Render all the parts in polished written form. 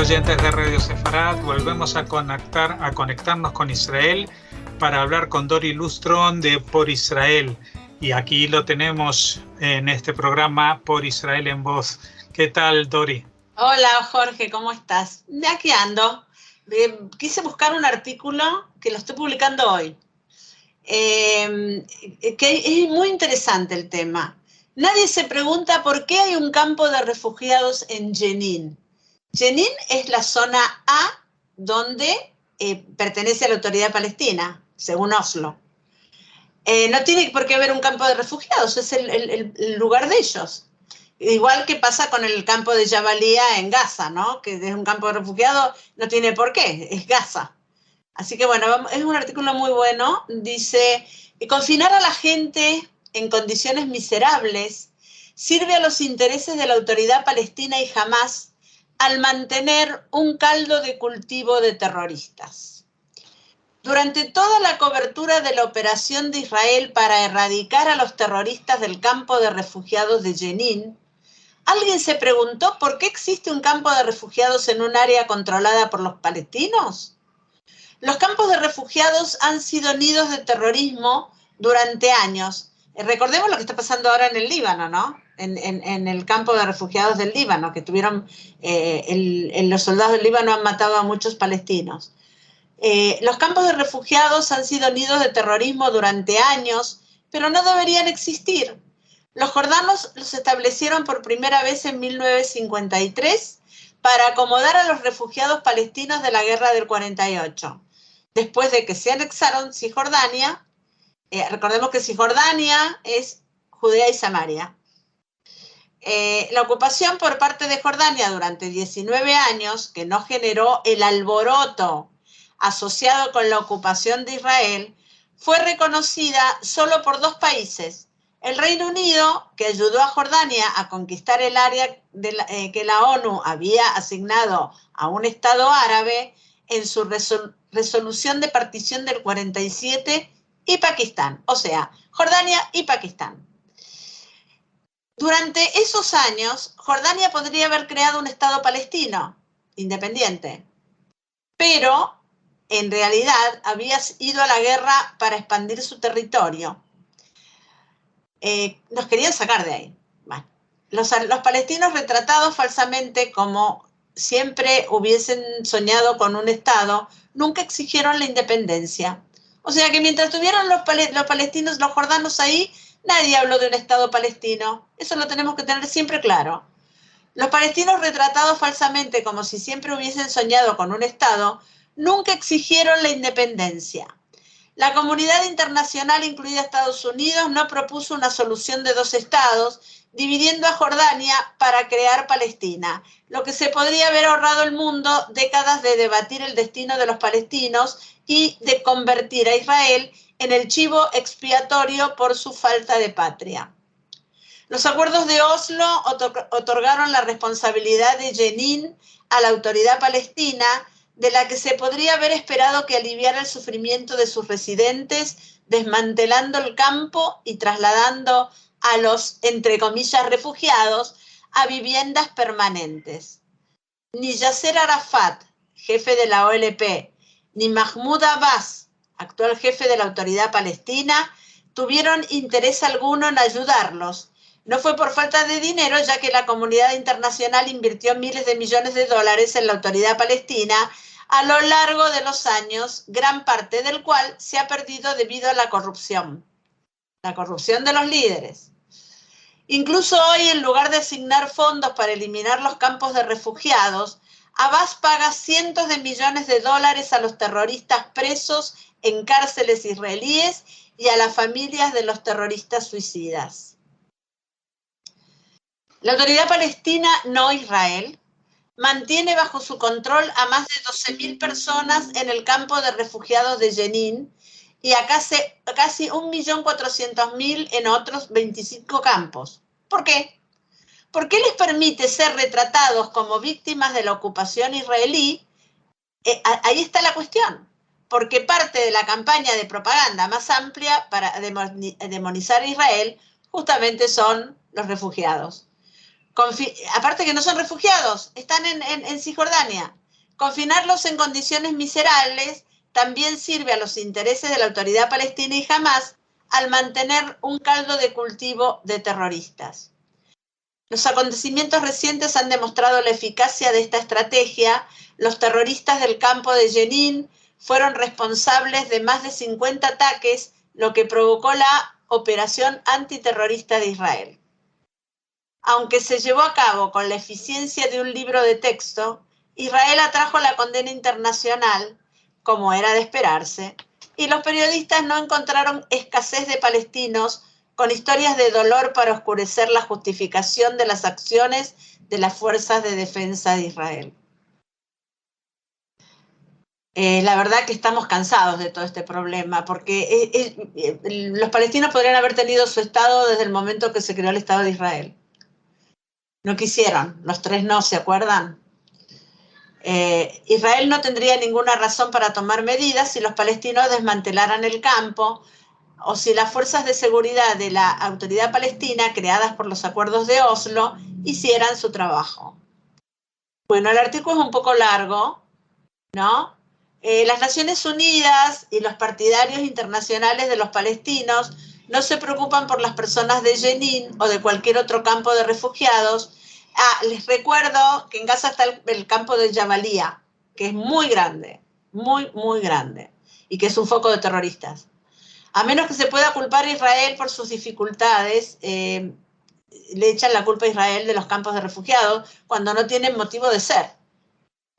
oyentes de Radio Sefarad, volvemos a conectarnos con Israel para hablar con Dori Lustrón de Por Israel. Y aquí lo tenemos en este programa Por Israel en Voz. ¿Qué tal, Dori? Hola, Jorge, ¿cómo estás? De aquí ando. Quise buscar un artículo que lo estoy publicando hoy. Que es muy interesante el tema. Nadie se pregunta por qué hay un campo de refugiados en Jenin. Jenin es la zona A donde pertenece a la Autoridad Palestina, según Oslo. No tiene por qué haber un campo de refugiados, es el lugar de ellos. Igual que pasa con el campo de Jabalía en Gaza, ¿no? Que es un campo de refugiados, no tiene por qué, es Gaza. Así que bueno, es un artículo muy bueno. Dice, confinar a la gente en condiciones miserables sirve a los intereses de la Autoridad Palestina y Hamás al mantener un caldo de cultivo de terroristas. Durante toda la cobertura de la operación de Israel para erradicar a los terroristas del campo de refugiados de Jenin, ¿alguien se preguntó por qué existe un campo de refugiados en un área controlada por los palestinos? Los campos de refugiados han sido nidos de terrorismo durante años. Recordemos lo que está pasando ahora en el Líbano, ¿no? En el campo de refugiados del Líbano, que tuvieron, los soldados del Líbano han matado a muchos palestinos. Los campos de refugiados han sido nidos de terrorismo durante años, pero no deberían existir. Los jordanos los establecieron por primera vez en 1953 para acomodar a los refugiados palestinos de la guerra del 48. Después de que se anexaron Cisjordania, recordemos que Cisjordania es Judea y Samaria. La ocupación por parte de Jordania durante 19 años, que no generó el alboroto asociado con la ocupación de Israel, fue reconocida solo por dos países. El Reino Unido, que ayudó a Jordania a conquistar el área que la ONU había asignado a un Estado árabe en su resolución de partición del 47, y Pakistán, o sea, Jordania y Pakistán. Durante esos años, Jordania podría haber creado un Estado palestino independiente, pero en realidad había ido a la guerra para expandir su territorio. Nos querían sacar de ahí. Bueno, los palestinos retratados falsamente como siempre hubiesen soñado con un Estado, nunca exigieron la independencia. O sea que mientras tuvieron los palestinos, los jordanos ahí, nadie habló de un Estado palestino. Eso lo tenemos que tener siempre claro. Los palestinos retratados falsamente como si siempre hubiesen soñado con un Estado, nunca exigieron la independencia. La comunidad internacional, incluida Estados Unidos, no propuso una solución de dos estados, dividiendo a Jordania para crear Palestina, lo que se podría haber ahorrado al mundo décadas de debatir el destino de los palestinos y de convertir a Israel en el chivo expiatorio por su falta de patria. Los acuerdos de Oslo otorgaron la responsabilidad de Jenin a la autoridad palestina, de la que se podría haber esperado que aliviara el sufrimiento de sus residentes, desmantelando el campo y trasladando a los, entre comillas, refugiados a viviendas permanentes. Ni Yasser Arafat, jefe de la OLP, ni Mahmoud Abbas, actual jefe de la Autoridad Palestina, tuvieron interés alguno en ayudarlos. No fue por falta de dinero, ya que la comunidad internacional invirtió miles de millones de dólares en la Autoridad Palestina a lo largo de los años, gran parte del cual se ha perdido debido a la corrupción de los líderes. Incluso hoy, en lugar de asignar fondos para eliminar los campos de refugiados, Abbas paga cientos de millones de dólares a los terroristas presos en cárceles israelíes y a las familias de los terroristas suicidas. La Autoridad Palestina, no Israel, mantiene bajo su control a más de 12.000 personas en el campo de refugiados de Jenin y a casi 1.400.000 en otros 25 campos. ¿Por qué? ¿Por qué les permite ser retratados como víctimas de la ocupación israelí? Ahí está la cuestión. Porque parte de la campaña de propaganda más amplia para demonizar a Israel justamente son los refugiados. aparte que no son refugiados, están en Cisjordania. Confinarlos en condiciones miserables también sirve a los intereses de la autoridad palestina y Hamás al mantener un caldo de cultivo de terroristas. Los acontecimientos recientes han demostrado la eficacia de esta estrategia. Los terroristas del campo de Jenin fueron responsables de más de 50 ataques, lo que provocó la operación antiterrorista de Israel. Aunque se llevó a cabo con la eficiencia de un libro de texto, Israel atrajo la condena internacional, como era de esperarse, y los periodistas no encontraron escasez de palestinos con historias de dolor para oscurecer la justificación de las acciones de las fuerzas de defensa de Israel. La verdad que estamos cansados de todo este problema, porque los palestinos podrían haber tenido su Estado desde el momento que se creó el Estado de Israel. No quisieron, los tres no, ¿se acuerdan? Israel no tendría ninguna razón para tomar medidas si los palestinos desmantelaran el campo o si las fuerzas de seguridad de la autoridad palestina, creadas por los acuerdos de Oslo, hicieran su trabajo. Bueno, el artículo es un poco largo, ¿no? Las Naciones Unidas y los partidarios internacionales de los palestinos no se preocupan por las personas de Jenin o de cualquier otro campo de refugiados. Les recuerdo que en Gaza está el campo de Jabalía, que es muy grande, muy, muy grande, y que es un foco de terroristas. A menos que se pueda culpar a Israel por sus dificultades, le echan la culpa a Israel de los campos de refugiados cuando no tienen motivo de ser.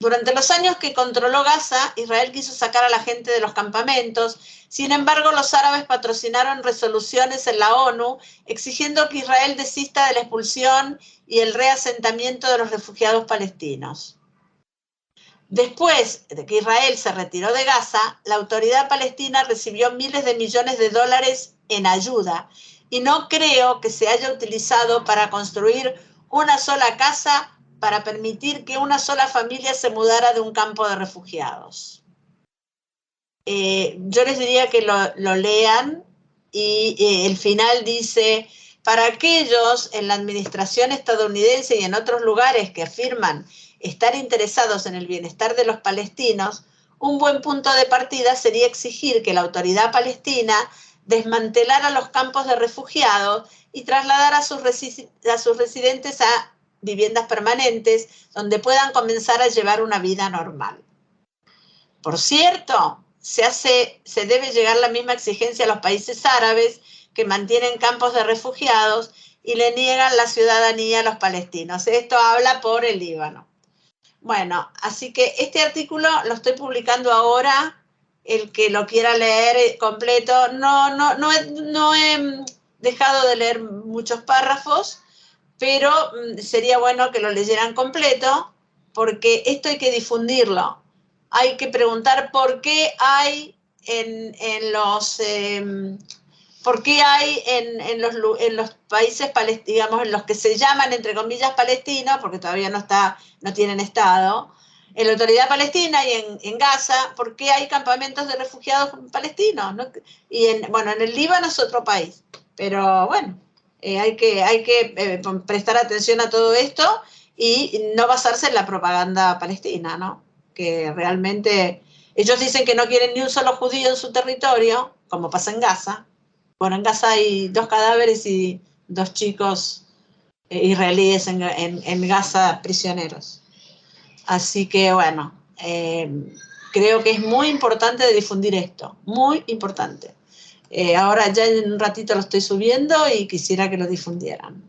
Durante los años que controló Gaza, Israel quiso sacar a la gente de los campamentos. Sin embargo, los árabes patrocinaron resoluciones en la ONU exigiendo que Israel desista de la expulsión y el reasentamiento de los refugiados palestinos. Después de que Israel se retiró de Gaza, la autoridad palestina recibió miles de millones de dólares en ayuda y no creo que se haya utilizado para construir una sola casa para permitir que una sola familia se mudara de un campo de refugiados. Yo les diría que lo lean y el final dice, para aquellos en la administración estadounidense y en otros lugares que afirman estar interesados en el bienestar de los palestinos, un buen punto de partida sería exigir que la autoridad palestina desmantelara los campos de refugiados y trasladara a sus residentes a viviendas permanentes donde puedan comenzar a llevar una vida normal. Por cierto, se debe llegar la misma exigencia a los países árabes que mantienen campos de refugiados y le niegan la ciudadanía a los palestinos. Esto habla por el Líbano. Bueno, así que este artículo lo estoy publicando ahora. El que lo quiera leer completo, no he dejado de leer muchos párrafos, pero sería bueno que lo leyeran completo, porque esto hay que difundirlo. Hay que preguntar por qué hay en los países, digamos, en los que se llaman, entre comillas, palestinos, porque todavía no tienen Estado, en la autoridad palestina y en Gaza, ¿por qué hay campamentos de refugiados palestinos? ¿No? Y en el Líbano es otro país, pero bueno, hay que prestar atención a todo esto y no basarse en la propaganda palestina, ¿no? Que realmente ellos dicen que no quieren ni un solo judío en su territorio, como pasa en Gaza. Bueno, en Gaza hay 2 cadáveres y 2 chicos israelíes en Gaza prisioneros. Así que bueno, creo que es muy importante de difundir esto, muy importante. Ahora ya en un ratito lo estoy subiendo y quisiera que lo difundieran.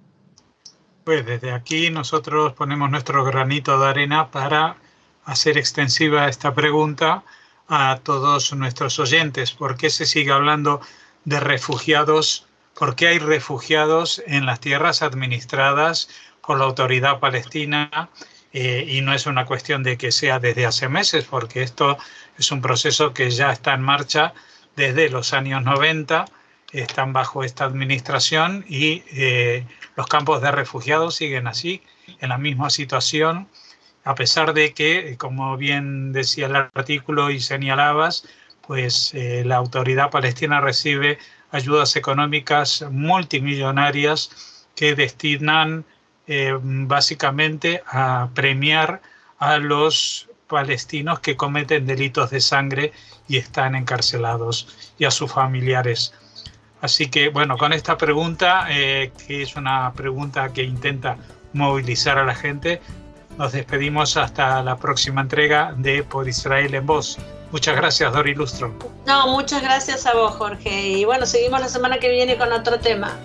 Pues desde aquí nosotros ponemos nuestro granito de arena para hacer extensiva esta pregunta a todos nuestros oyentes. ¿Por qué se sigue hablando de refugiados? ¿Por qué hay refugiados en las tierras administradas por la autoridad palestina? Y no es una cuestión de que sea desde hace meses, porque esto es un proceso que ya está en marcha desde los años 90, están bajo esta administración y los campos de refugiados siguen así, en la misma situación, a pesar de que, como bien decía el artículo y señalabas, pues la autoridad palestina recibe ayudas económicas multimillonarias que destinan básicamente a premiar a los palestinos que cometen delitos de sangre y están encarcelados, y a sus familiares. Así que, bueno, con esta pregunta, que es una pregunta que intenta movilizar a la gente, nos despedimos hasta la próxima entrega de Por Israel en Voz. Muchas gracias, Dori Lustron. No, muchas gracias a vos, Jorge. Y bueno, seguimos la semana que viene con otro tema.